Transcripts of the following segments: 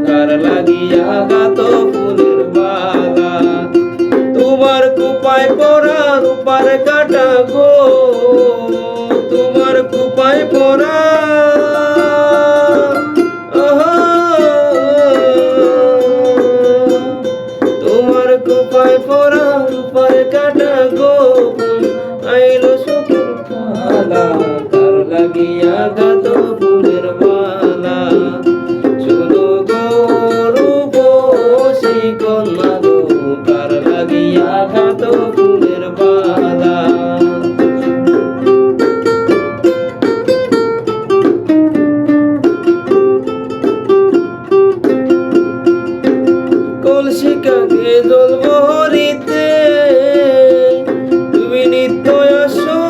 কার লাগিয়া গাত ফুলের মালা। তোমার কুপায় পরা রূপার কাটা গো, তোমার কুপায় পরা তোমার কুপায় পরা রূপার কাটা গো, আইলো সুখের পালা কার লাগিয়া গাত ফুলের মালা। শুনো গো রূপসী কন্যা গো, কার লাগিয়া গাত ফুলের মালা। কলসি কাকে জল ভরিতে তুমি নিত্য আসো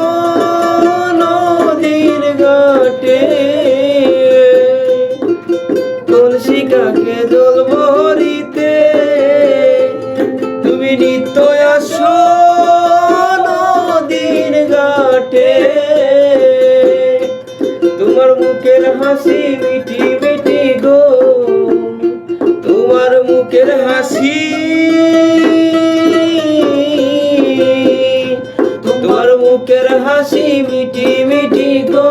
নদীর ঘাটে। কলসি কাকে জল ভরিতে তুমি নিত্য আসো নদীর ঘাটে। তোমার মুখের হাসি মিঠি মিঠি গো, তোমার মুখের হাসি, তোমার মুখের হাসি মিঠি মিঠি গো,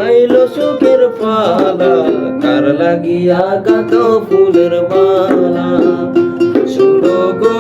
আইলো সুখের পালা কার লাগিয়া গাত ফুলের মালা। শুনো গো